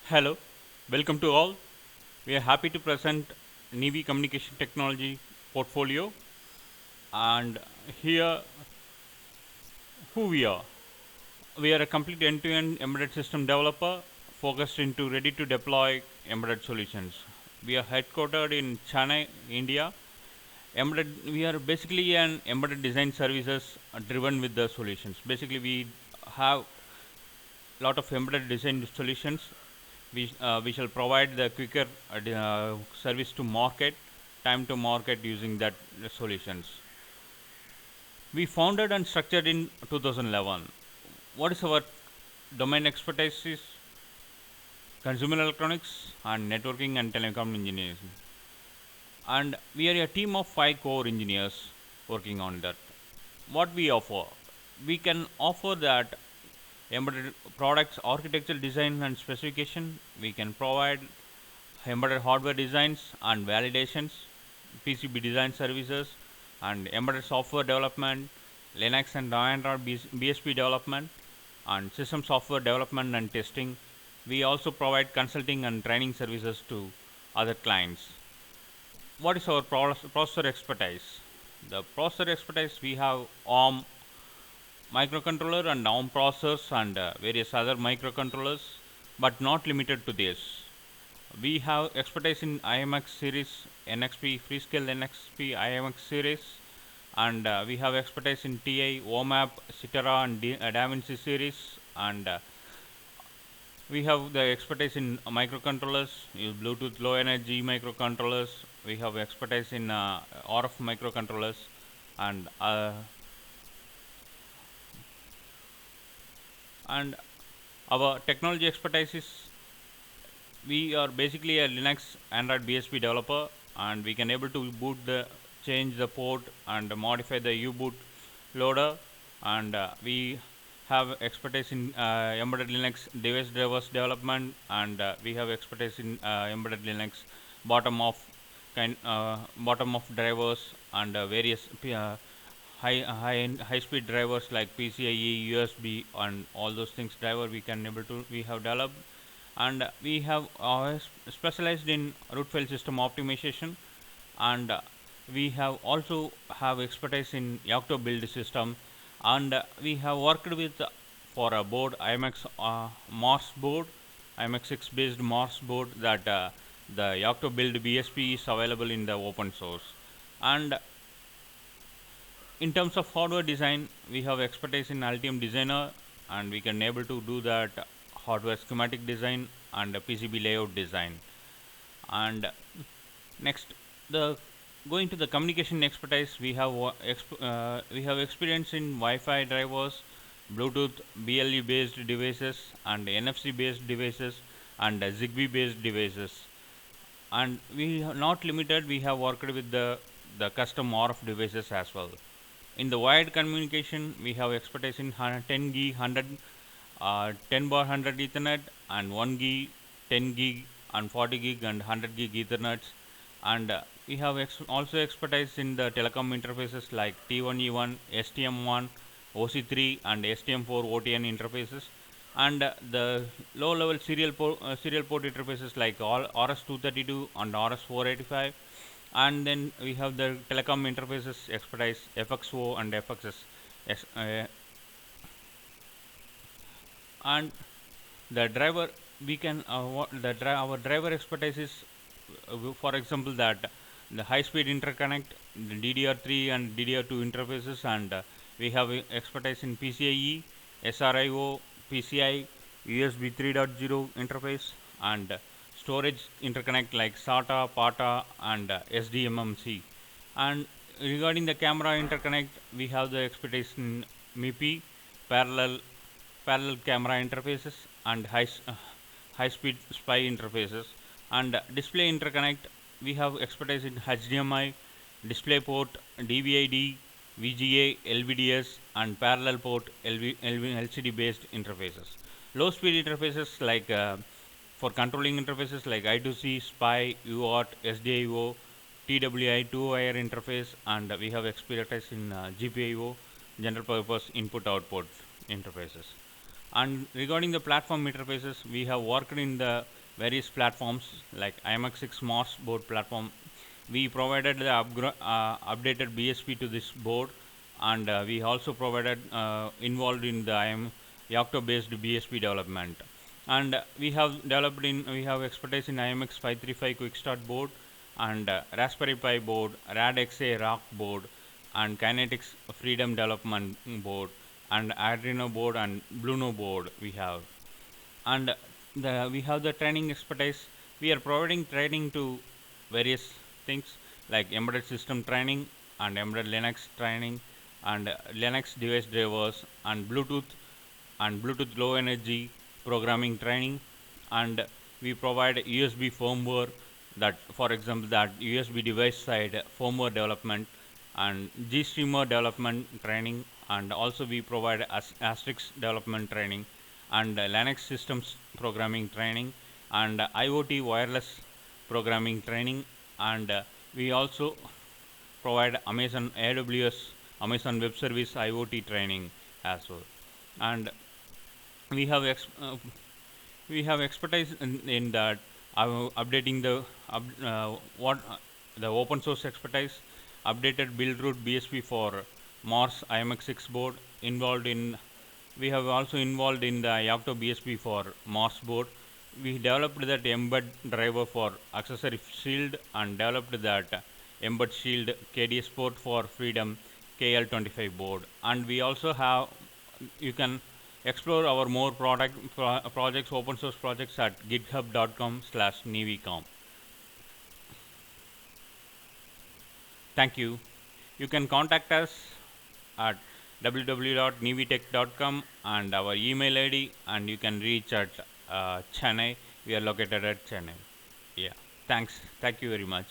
Hello, welcome to all. We are happy to present Nivi Communication Technology portfolio and here who we are. We are a complete end-to-end embedded system developer focused into ready-to-deploy embedded solutions. We are headquartered in Chennai, India. We are basically an embedded design services driven with the solutions. Basically, we have lot of embedded design solutions. We shall provide the quicker service to market, time to market using that solutions. We founded and structured in 2011. What is our domain expertise is consumer electronics and networking and telecom engineering. And we are a team of 5 core engineers working on that. What we offer? We can offer that embedded products architecture design and specification. We can provide embedded hardware designs and validations, PCB design services, and embedded software development, Linux and Android BSP development, and system software development and testing. We also provide consulting and training services to other clients. What is our processor expertise? The processor expertise, we have ARM microcontroller and ARM processors and various other microcontrollers, but not limited to this. We have expertise in IMX series, NXP, Freescale NXP, IMX series, and we have expertise in TI, OMAP, Citera, and DaVinci series, and we have the expertise in microcontrollers, Bluetooth low energy microcontrollers. We have expertise in RF microcontrollers, and and our technology expertise is we are basically a Linux Android BSP developer, and we can able to change the port and modify the U-boot loader, and we have expertise in embedded Linux device drivers development, and we have expertise in embedded Linux bottom of bottom of drivers and various high speed drivers like PCIe, USB, and all those things driver we have developed, and we have specialized in root file system optimization, and we have also have expertise in Yocto build system, and we have worked with for a board IMX Mars board, IMX6 based Mars board that the Yocto build BSP is available in the open source. And in terms of hardware design, we have expertise in Altium Designer, and we can able to do that hardware schematic design and PCB layout design. And next, the going to the communication expertise, we have experience in Wi-Fi drivers, Bluetooth, BLE based devices, and NFC based devices, and Zigbee based devices. And we are not limited. We have worked with the custom RF devices as well. In the wired communication, we have expertise in 10 gig, 100, 10 bar 100 Ethernet, and 1 gig, 10 gig, and 40 gig, and 100 gig Ethernets. And we have also expertise in the telecom interfaces like T1E1, STM1, OC3, and STM4 OTN interfaces. And the low level serial port interfaces like RS232 and RS485, and then we have the telecom interfaces expertise FXO and FXS. Yes, and the driver we can our driver expertise is for example that the high speed interconnect, the DDR3 and DDR2 interfaces, and we have expertise in PCIe, SRIO, PCI, USB 3.0 interface, and storage interconnect like SATA, PATA, and SDMMC. And regarding the camera interconnect, we have the expertise in MIPI, parallel camera interfaces, and high speed SPI interfaces. And display interconnect, we have expertise in HDMI, DisplayPort, DVI-D, VGA, LVDS, and parallel port LCD based interfaces. Low speed interfaces like for controlling interfaces like I2C, SPI, UART, SDIO, TWI 2-wire interface, and we have expertise in GPIO, general purpose input output interfaces. And regarding the platform interfaces, we have worked in the various platforms like IMX6 MOS board platform. We provided the updated BSP to this board, and we also provided involved in the Yocto based BSP development. And we have expertise in IMX 535 Quick Start board, and Raspberry Pi board, RADXA Rock board, and Kinetics Freedom Development board, and Arduino board and Bluno board we have. And we have the training expertise. We are providing training to various things like embedded system training and embedded Linux training, and Linux device drivers, and Bluetooth low energy programming training. And we provide USB firmware, that for example that USB device side firmware development and GStreamer development training, and also we provide Asterix development training, and Linux systems programming training, and IoT wireless programming training, and we also provide Amazon AWS Amazon Web Service IoT training as well. And we have we have expertise in that updating the what the open source expertise, updated build root BSP for Morse IMX6 board involved in. We have also involved in the Yocto BSP for Morse board. We developed that embed driver for accessory shield, and developed that embed shield KDS port for Freedom KL25 board. And we also have, you can explore our more projects, open source projects at github.com/nivicom. Thank you. You can contact us at www.nivitech.com and our email ID, and you can reach at Chennai. We are located at Chennai. Yeah. Thanks. Thank you very much.